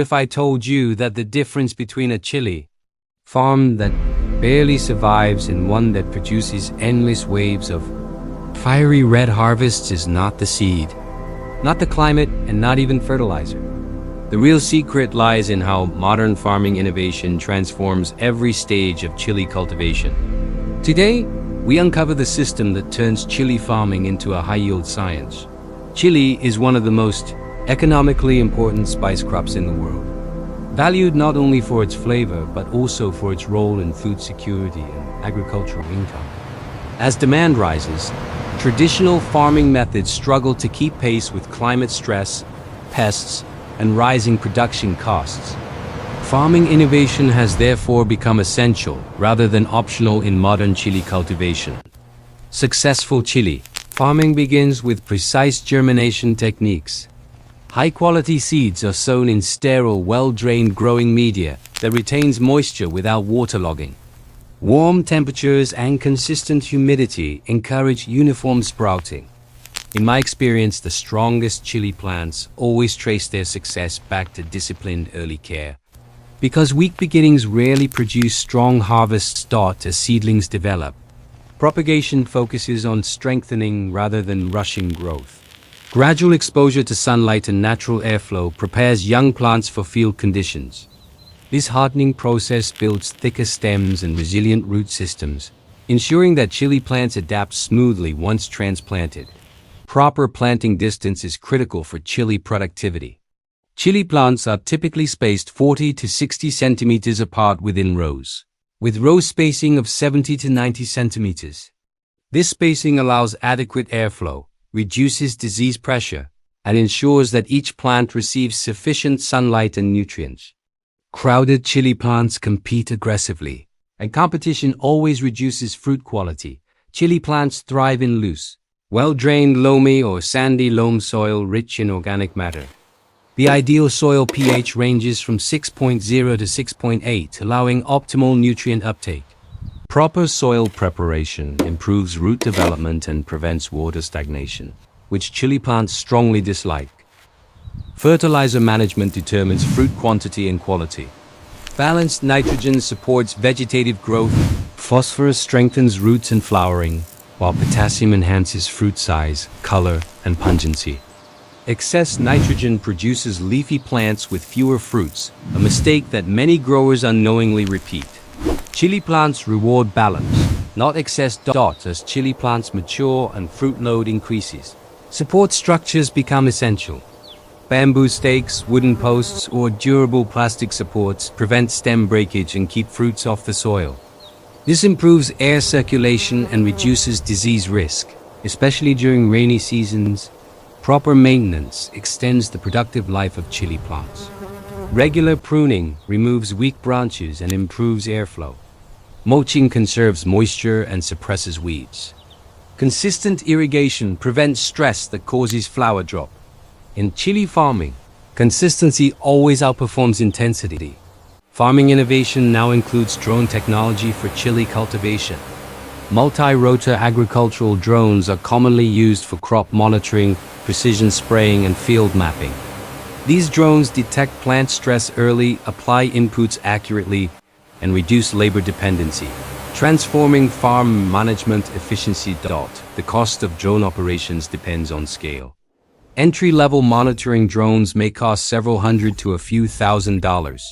if I told you that the difference between a chili farm that barely survives and one that produces endless waves of fiery red harvests is not the seed, not the climate, and not even fertilizer. The real secret lies in how modern farming innovation transforms every stage of chili cultivation. Today, we uncover the system that turns chili farming into a high-yield science. Chili is one of the most economically important spice crops in the world, valued not only for its flavor but also for its role in food security and agricultural income. As demand rises, traditional farming methods struggle to keep pace with climate stress, pests, and rising production costs. Farming innovation has therefore become essential rather than optional in modern chili cultivation. Successful chili farming begins with precise germination techniques. High-quality seeds are sown in sterile, well-drained growing media that retains moisture without waterlogging. Warm temperatures and consistent humidity encourage uniform sprouting. In my experience, the strongest chili plants always trace their success back to disciplined early care. Because weak beginnings rarely produce strong harvests as seedlings develop. Propagation focuses on strengthening rather than rushing growth. Gradual exposure to sunlight and natural airflow prepares young plants for field conditions. This hardening process builds thicker stems and resilient root systems, ensuring that chili plants adapt smoothly once transplanted. Proper planting distance is critical for chili productivity. Chili plants are typically spaced 40 to 60 centimeters apart within rows, with row spacing of 70 to 90 centimeters. This spacing allows adequate airflow, reduces disease pressure, and ensures that each plant receives sufficient sunlight and nutrients. Crowded chili plants compete aggressively, and competition always reduces fruit quality. Chili plants thrive in loose, well-drained loamy or sandy loam soil rich in organic matter. The ideal soil pH ranges from 6.0 to 6.8, allowing optimal nutrient uptake. Proper soil preparation improves root development and prevents water stagnation, which chili plants strongly dislike. Fertilizer management determines fruit quantity and quality. Balanced nitrogen supports vegetative growth, phosphorus strengthens roots and flowering, while potassium enhances fruit size, color, and pungency. Excess nitrogen produces leafy plants with fewer fruits, a mistake that many growers unknowingly repeat. Chili plants reward balance, not excess as chili plants mature and fruit load increases. Support structures become essential. Bamboo stakes, wooden posts, or durable plastic supports prevent stem breakage and keep fruits off the soil. This improves air circulation and reduces disease risk, especially during rainy seasons. Proper maintenance extends the productive life of chili plants. Regular pruning removes weak branches and improves airflow. Mulching conserves moisture and suppresses weeds. Consistent irrigation prevents stress that causes flower drop. In chili farming, consistency always outperforms intensity. Farming innovation now includes drone technology for chili cultivation. Multi-rotor agricultural drones are commonly used for crop monitoring, precision spraying, and field mapping. These drones detect plant stress early, apply inputs accurately, and reduce labor dependency, transforming farm management efficiency. The cost of drone operations depends on scale. Entry-level monitoring drones may cost several hundred to a few $1,000s.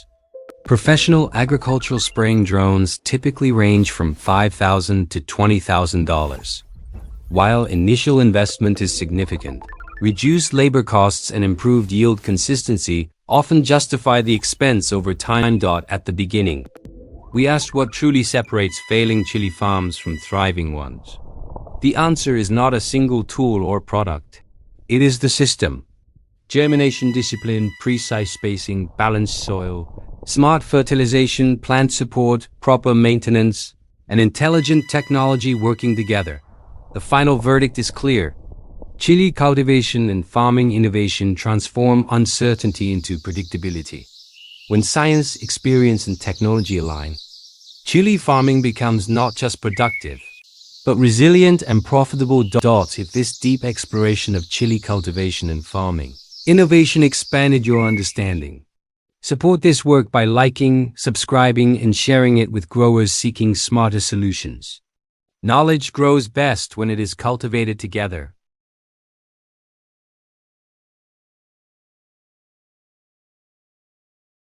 Professional agricultural spraying drones typically range from $5,000 to $20,000. While initial investment is significant, reduced labor costs and improved yield consistency often justify the expense over time. At the beginning, we asked what truly separates failing chili farms from thriving ones. The answer is not a single tool or product. It is the system. Germination discipline, precise spacing, balanced soil, smart fertilization, plant support, proper maintenance, and intelligent technology working together. The final verdict is clear. Chili cultivation and farming innovation transform uncertainty into predictability. When science, experience, and technology align, chili farming becomes not just productive, but resilient and profitable. If this deep exploration of chili cultivation and farming innovation expanded your understanding, Support this work by liking, subscribing, and sharing it with growers seeking smarter solutions. Knowledge grows best when it is cultivated together.